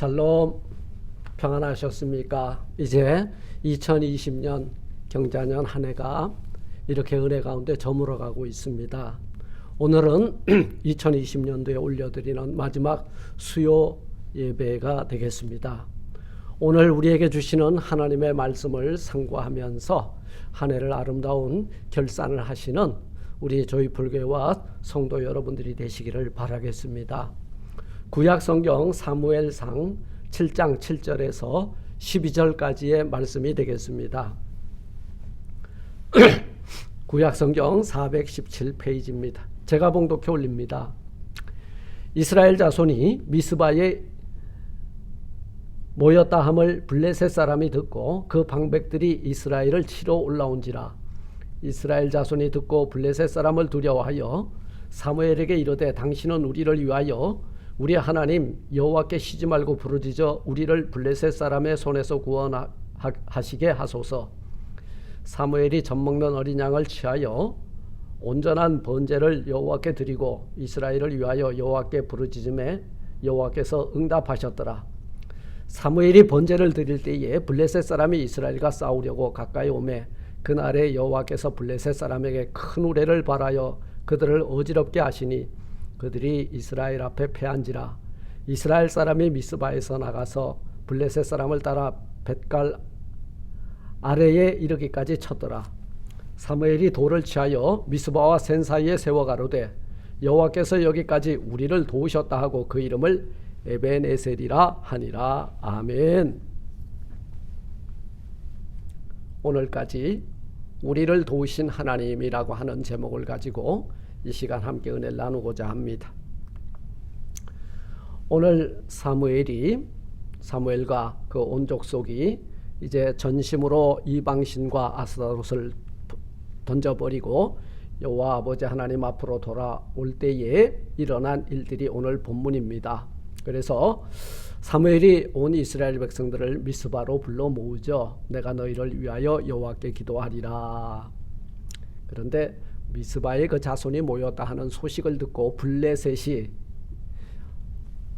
샬롬, 평안하셨습니까? 이제 2020년 경자년 한 해가 이렇게 은혜 가운데 저물어 가고 있습니다. 오늘은 2020년도에 올려드리는 마지막 수요 예배가 되겠습니다. 오늘 우리에게 주시는 하나님의 말씀을 상고하면서 한 해를 아름다운 결산을 하시는 우리 조이풀교회와 성도 여러분들이 되시기를 바라겠습니다. 구약성경 사무엘상 7장 7절에서 12절까지의 말씀이 되겠습니다. 구약성경 417페이지입니다. 제가 봉독해 올립니다. 이스라엘 자손이 미스바에 모였다 함을 블레셋 사람이 듣고 그 방백들이 이스라엘을 치러 올라온지라. 이스라엘 자손이 듣고 블레셋 사람을 두려워하여 사무엘에게 이르되 당신은 우리를 위하여 우리 하나님 여호와께 쉬지 말고 부르짖어 우리를 블레셋 사람의 손에서 구원하시게 하소서. 사무엘이 젖먹는 어린 양을 취하여 온전한 번제를 여호와께 드리고 이스라엘을 위하여 여호와께 부르짖음에 여호와께서 응답하셨더라. 사무엘이 번제를 드릴 때에 블레셋 사람이 이스라엘과 싸우려고 가까이 오매 그날에 여호와께서 블레셋 사람에게 큰 우레를 발하여 그들을 어지럽게 하시니 그들이 이스라엘 앞에 패한지라. 이스라엘 사람이 미스바에서 나가서 블레셋 사람을 따라 벳갈 아래에 이르기까지 쳤더라. 사무엘이 돌을 취하여 미스바와 센 사이에 세워 가로되 여호와께서 여기까지 우리를 도우셨다 하고 그 이름을 에벤에셀이라 하니라. 아멘. 오늘까지 우리를 도우신 하나님이라고 하는 제목을 가지고 이 시간 함께 은혜를 나누고자 합니다. 오늘 사무엘과 그 온 족속이 이제 전심으로 이방신과 아스타롯을 던져버리고 여호와 아버지 하나님 앞으로 돌아올 때에 일어난 일들이 오늘 본문입니다. 그래서 사무엘이 온 이스라엘 백성들을 미스바로 불러 모으죠. 내가 너희를 위하여 여호와께 기도하리라. 그런데 미스바에 그 자손이 모였다 하는 소식을 듣고 블레셋이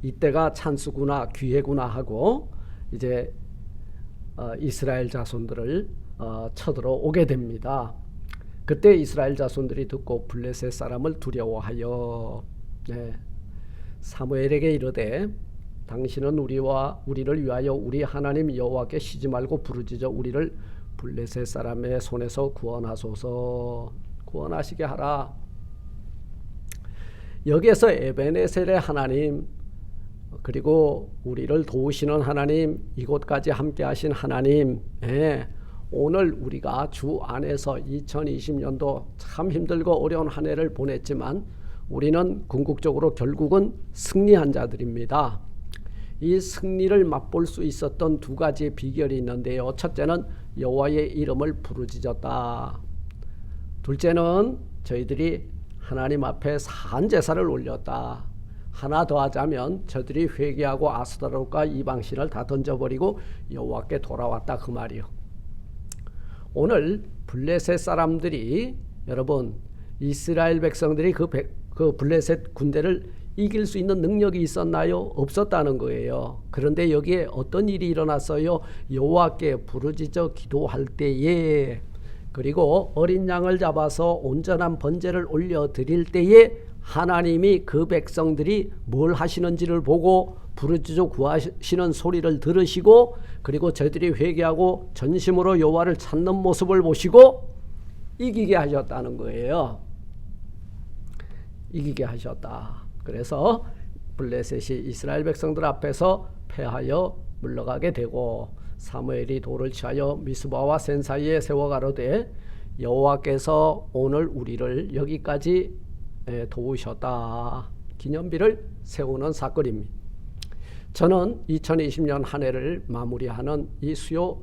이때가 찬스구나 기회구나 하고 이제 이스라엘 자손들을 쳐들어오게 됩니다. 그때 이스라엘 자손들이 듣고 블레셋 사람을 두려워하여 사무엘에게 이르되 당신은 우리를 위하여 우리 하나님 여호와께 쉬지 말고 부르짖어 우리를 블레셋 사람의 손에서 구원하시게 하라. 여기에서 에벤에셀의 하나님 그리고 우리를 도우시는 하나님, 이곳까지 함께 하신 하나님, 오늘 우리가 주 안에서 2020년도 참 힘들고 어려운 한 해를 보냈지만 우리는 궁극적으로 결국은 승리한 자들입니다. 이 승리를 맛볼 수 있었던 두 가지의 비결이 있는데요. 첫째는 여호와의 이름을 부르짖었다. 둘째는 저희들이 하나님 앞에 산 제사를 올렸다. 하나 더 하자면 저들이 회개하고 아스타롯과 이방신을 다 던져버리고 여호와께 돌아왔다 그 말이요. 오늘 블레셋 사람들이 여러분 이스라엘 백성들이 그 블레셋 군대를 이길 수 있는 능력이 있었나요? 없었다는 거예요. 그런데 여기에 어떤 일이 일어났어요? 여호와께 부르짖어 기도할 때에 그리고 어린 양을 잡아서 온전한 번제를 올려드릴 때에 하나님이 그 백성들이 뭘 하시는지를 보고 부르짖어 구하시는 소리를 들으시고 그리고 저들이 회개하고 전심으로 여호와를 찾는 모습을 보시고 이기게 하셨다는 거예요. 이기게 하셨다. 그래서 블레셋이 이스라엘 백성들 앞에서 패하여 물러가게 되고 사무엘이 돌을 취하여 미스바와 센 사이에 세워 가로되 여호와께서 오늘 우리를 여기까지 도우셨다. 기념비를 세우는 사건입니다. 저는 2020년 한 해를 마무리하는 이 수요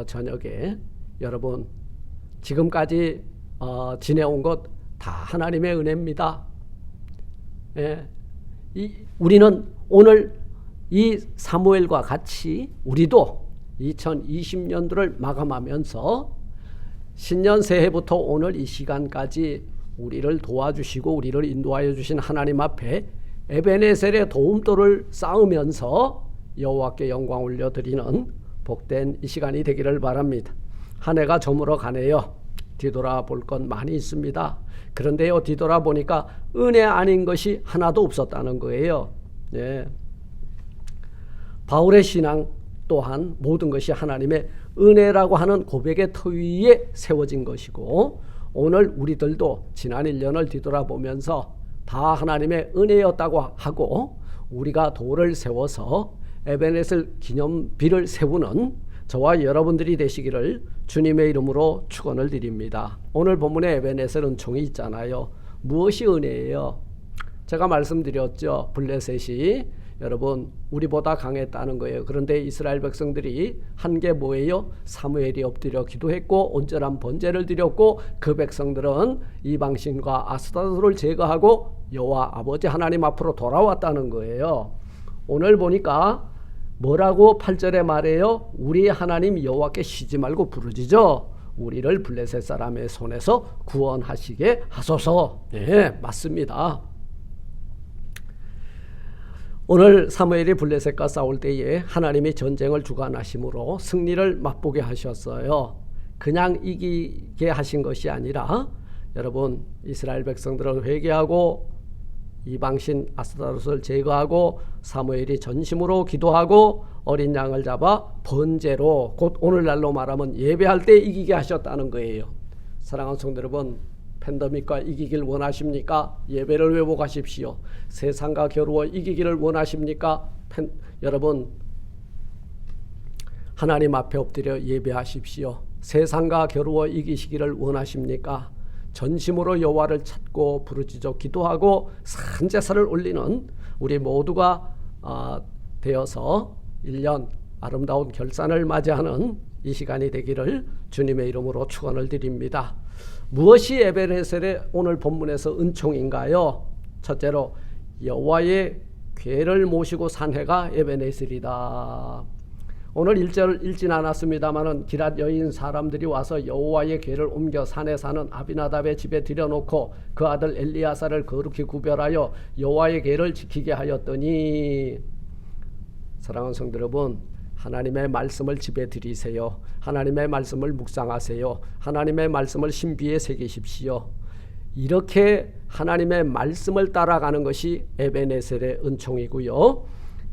저녁에 여러분 지금까지 지내온 것 다 하나님의 은혜입니다. 우리는 오늘 이 사무엘과 같이 우리도 2020년도를 마감하면서 신년 새해부터 오늘 이 시간까지 우리를 도와주시고 우리를 인도하여 주신 하나님 앞에 에벤에셀의 도움돌을 쌓으면서 여호와께 영광 올려드리는 복된 이 시간이 되기를 바랍니다. 한 해가 저물어 가네요. 뒤돌아볼 건 많이 있습니다. 그런데요, 뒤돌아보니까 은혜 아닌 것이 하나도 없었다는 거예요. 예. 바울의 신앙 또한 모든 것이 하나님의 은혜라고 하는 고백의 터 위에 세워진 것이고, 오늘 우리들도 지난 1년을 뒤돌아보면서 다 하나님의 은혜였다고 하고, 우리가 돌을 세워서 에베네셀 기념비를 세우는 저와 여러분들이 되시기를 주님의 이름으로 축원을 드립니다. 오늘 본문에 에베네셀 은총이 있잖아요. 무엇이 은혜예요? 제가 말씀드렸죠. 블레셋이 여러분 우리보다 강했다는 거예요. 그런데 이스라엘 백성들이 한 게 뭐예요? 사무엘이 엎드려 기도했고 온전한 번제를 드렸고, 그 백성들은 이방신과 아스타로를 제거하고 여호와 아버지 하나님 앞으로 돌아왔다는 거예요. 오늘 보니까 뭐라고 8절에 말해요? 우리 하나님 여호와께 쉬지 말고 부르짖어 우리를 블레셋 사람의 손에서 구원하시게 하소서. 네, 맞습니다. 오늘 사무엘이 블레셋과 싸울 때에 하나님이 전쟁을 주관하심으로 승리를 맛보게 하셨어요. 그냥 이기게 하신 것이 아니라 여러분 이스라엘 백성들은 회개하고 이방신 아스타롯을 제거하고 사무엘이 전심으로 기도하고 어린 양을 잡아 번제로, 곧 오늘날로 말하면 예배할 때 이기게 하셨다는 거예요. 사랑하는 성도 여러분, 팬데믹과 이기길 원하십니까? 예배를 회복하십시오. 세상과 겨루어 이기기를 원하십니까? 여러분 하나님 앞에 엎드려 예배하십시오. 세상과 겨루어 이기시기를 원하십니까? 전심으로 여호와를 찾고 부르짖어 기도하고 산제사를 올리는 우리 모두가 되어서 1년 아름다운 결산을 맞이하는 이 시간이 되기를 주님의 이름으로 축원을 드립니다. 무엇이 에베네셀의 오늘 본문에서 은총인가요? 첫째로 여호와의 궤를 모시고 산 해가 에베네셀이다. 오늘 1절 읽진 않았습니다마는 기랏 여인 사람들이 와서 여호와의 궤를 옮겨 산에 사는 아비나답의 집에 들여놓고 그 아들 엘리야사를 거룩히 구별하여 여호와의 궤를 지키게 하였더니, 사랑하는 성도 여러분, 하나님의 말씀을 집에 들이세요. 하나님의 말씀을 묵상하세요. 하나님의 말씀을 신비에 새기십시오. 이렇게 하나님의 말씀을 따라가는 것이 에베네셀의 은총이고요.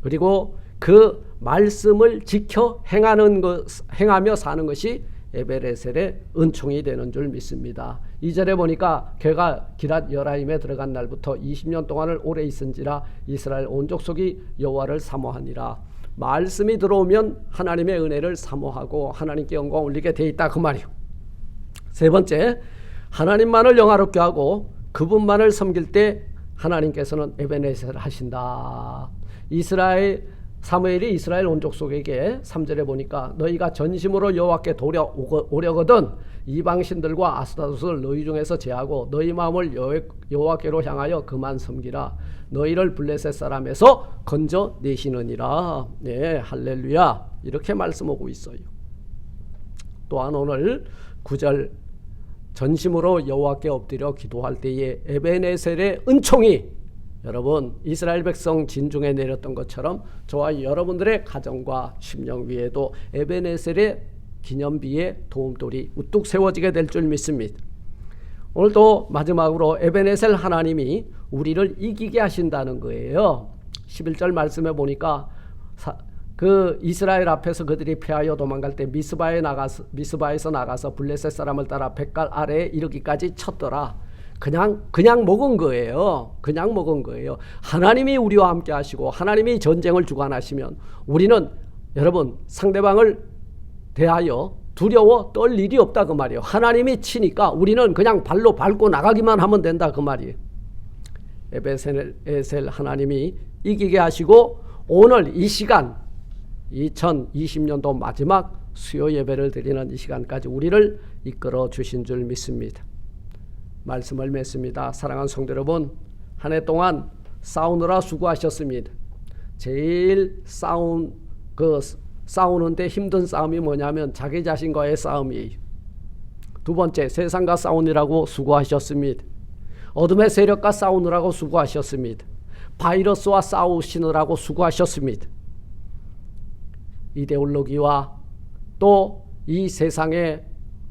그리고 그 말씀을 지켜 행하며 사는 것이 에베네셀의 은총이 되는 줄 믿습니다. 2절에 보니까 걔가 기랏 여라임에 들어간 날부터 20년 동안을 오래 있은지라 이스라엘 온 족속이 여호와를 사모하니라. 말씀이 들어오면 하나님의 은혜를 사모하고 하나님께 영광 올리게 돼 있다, 그 말이요. 세 번째, 하나님만을 영화롭게 하고 그분만을 섬길 때 하나님께서는 에베네셀 하신다. 사무엘이 이스라엘 온 족속에게 3절에 보니까 너희가 전심으로 여호와께 오려거든 이방신들과 아스타롯을 너희 중에서 제하고 너희 마음을 여호와께로 향하여 그만 섬기라. 너희를 블레셋 사람에서 건져내시느니라. 네, 할렐루야. 이렇게 말씀하고 있어요. 또한 오늘 9절 전심으로 여호와께 엎드려 기도할 때에 에베네셀의 은총이 여러분 이스라엘 백성 진중에 내렸던 것처럼 저와 여러분들의 가정과 심령 위에도 에베네셀의 기념비의 도움돌이 우뚝 세워지게 될 줄 믿습니다. 오늘도 마지막으로 에베네셀 하나님이 우리를 이기게 하신다는 거예요. 11절 말씀에 보니까 그 이스라엘 앞에서 그들이 패하여 도망갈 때 미스바에서 나가서 블레셋 사람을 따라 뱃갈 아래에 이르기까지 쳤더라. 그냥 먹은 거예요. 그냥 먹은 거예요. 하나님이 우리와 함께 하시고 하나님이 전쟁을 주관하시면 우리는 여러분 상대방을 대하여 두려워 떨 일이 없다, 그 말이에요. 하나님이 치니까 우리는 그냥 발로 밟고 나가기만 하면 된다, 그 말이에요. 에베네셀 하나님이 이기게 하시고 오늘 이 시간 2020년도 마지막 수요 예배를 드리는 이 시간까지 우리를 이끌어 주신 줄 믿습니다. 말씀을 맺습니다. 사랑하는 성도 여러분, 한 해 동안 싸우느라 수고하셨습니다. 제일 싸우는데 힘든 싸움이 뭐냐면 자기 자신과의 싸움이에요. 두 번째, 세상과 싸우느라고 수고하셨습니다. 어둠의 세력과 싸우느라고 수고하셨습니다. 바이러스와 싸우시느라고 수고하셨습니다. 이데올로기와 또 이 세상의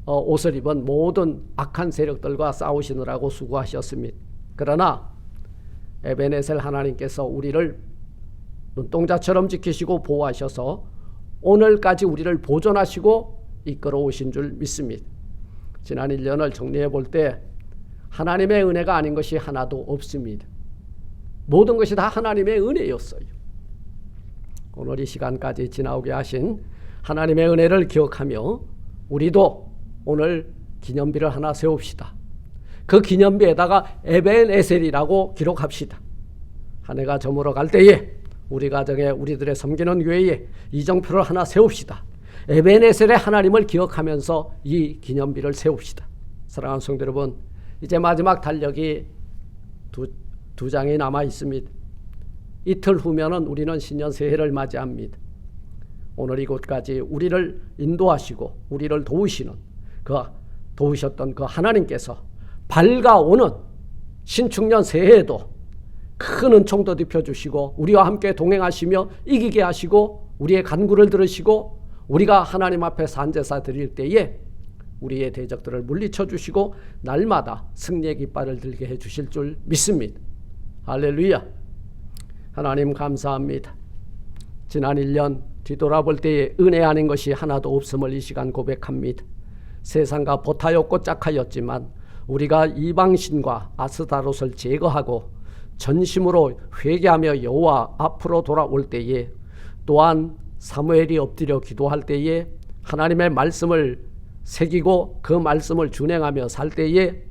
옷을 입은 모든 악한 세력들과 싸우시느라고 수고하셨습니다. 그러나 에베네셀 하나님께서 우리를 눈동자처럼 지키시고 보호하셔서 오늘까지 우리를 보존하시고 이끌어 오신 줄 믿습니다. 지난 1년을 정리해 볼 때 하나님의 은혜가 아닌 것이 하나도 없습니다. 모든 것이 다 하나님의 은혜였어요. 오늘 이 시간까지 지나오게 하신 하나님의 은혜를 기억하며 우리도 오늘 기념비를 하나 세웁시다. 그 기념비에다가 에벤에셀이라고 기록합시다. 한 해가 저물어 갈 때에 우리 가정에 우리들의 섬기는 교회에 이정표를 하나 세웁시다. 에벤에셀의 하나님을 기억하면서 이 기념비를 세웁시다. 사랑하는 성도 여러분, 이제 마지막 달력이 두 장이 남아 있습니다. 이틀 후면은 우리는 신년 새해를 맞이합니다. 오늘 이곳까지 우리를 인도하시고 우리를 도우셨던 그 하나님께서 밝아오는 신축년 새해에도 큰 은총도 입혀주시고 우리와 함께 동행하시며 이기게 하시고 우리의 간구를 들으시고 우리가 하나님 앞에 산제사 드릴 때에 우리의 대적들을 물리쳐 주시고 날마다 승리의 깃발을 들게 해주실 줄 믿습니다. 할렐루야. 하나님 감사합니다. 지난 1년 뒤돌아볼 때에 은혜 아닌 것이 하나도 없음을 이 시간 고백합니다. 세상과 보타였고 짝하였지만 우리가 이방신과 아스타롯을 제거하고 전심으로 회개하며 여호와 앞으로 돌아올 때에 또한 사무엘이 엎드려 기도할 때에 하나님의 말씀을 새기고 그 말씀을 준행하며 살 때에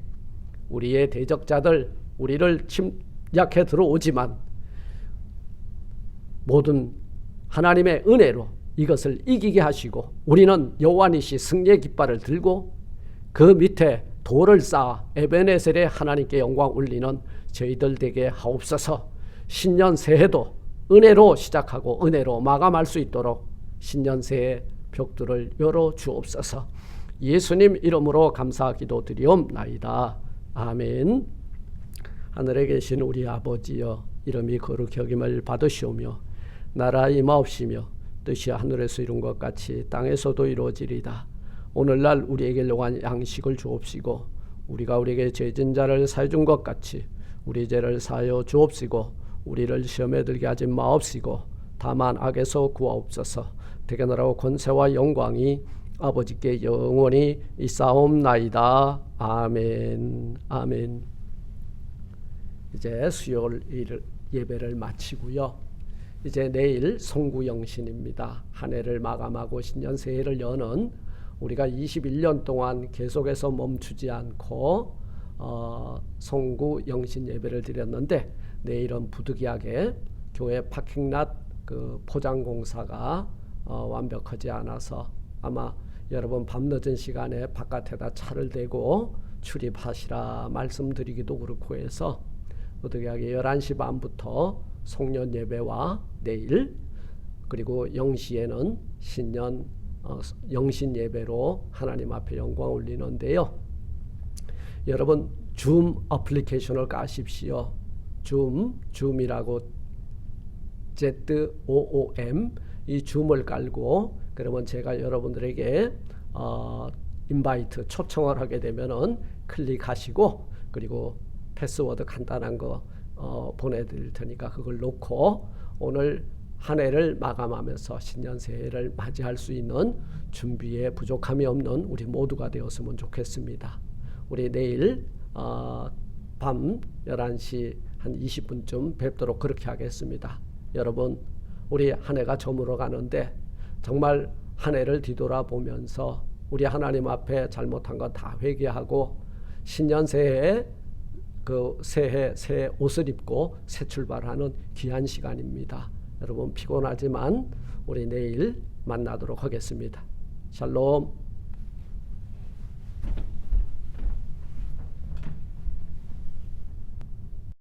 우리의 대적자들 우리를 침략해 들어오지만 모든 하나님의 은혜로 이것을 이기게 하시고 우리는 여호와니시 승리의 깃발을 들고 그 밑에 돌을 쌓아 에베네셀의 하나님께 영광 올리는 저희들 되게 하옵소서. 신년 새해도 은혜로 시작하고 은혜로 마감할 수 있도록 신년 새해 벽들을 열어 주옵소서. 예수님 이름으로 감사 기도 드리옵나이다. 아멘. 하늘에 계신 우리 아버지여, 이름이 거룩히 여김을 받으시오며 나라 임하옵시며 뜻이 하늘에서 이룬 것 같이 땅에서도 이루어지리다. 오늘날 우리에게 일용할 양식을 주옵시고 우리가 우리에게 죄진 자를 사해 준 것 같이 우리 죄를 사하여 주옵시고 우리를 시험에 들게 하지 마옵시고 다만 악에서 구하옵소서. 대개 나라와 권세와 영광이 아버지께 영원히 있사옵나이다. 아멘. 아멘. 이제 수요일 예배를 마치고요. 이제 내일 송구영신입니다. 한 해를 마감하고 신년 새해를 여는 우리가 21년 동안 계속해서 멈추지 않고 송구영신 예배를 드렸는데 내일은 부득이하게 교회 파킹랏 그 포장 공사가 완벽하지 않아서 아마 여러분 밤늦은 시간에 바깥에다 차를 대고 출입하시라 말씀드리기도 그렇고 해서 부득이하게 11시 반부터 송년 예배와 내일 그리고 0시에는 신년 영신 예배로 하나님 앞에 영광 올리는데요. 여러분 줌 어플리케이션을 까십시오. 줌이라고 ZOOM 이 줌을 깔고 그러면 제가 여러분들에게 인바이트 초청을 하게 되면은 클릭하시고 그리고 패스워드 간단한 거 보내드릴 테니까 그걸 놓고 오늘 한 해를 마감하면서 신년 새해를 맞이할 수 있는 준비에 부족함이 없는 우리 모두가 되었으면 좋겠습니다. 우리 내일 밤 11시 한 20분쯤 뵙도록 그렇게 하겠습니다. 여러분 우리 한 해가 저물어 가는데 정말 한 해를 뒤돌아보면서 우리 하나님 앞에 잘못한 건 다 회개하고 신년 새해에 그 새해 새 옷을 입고 새 출발하는 귀한 시간입니다. 여러분 피곤하지만 우리 내일 만나도록 하겠습니다. 샬롬.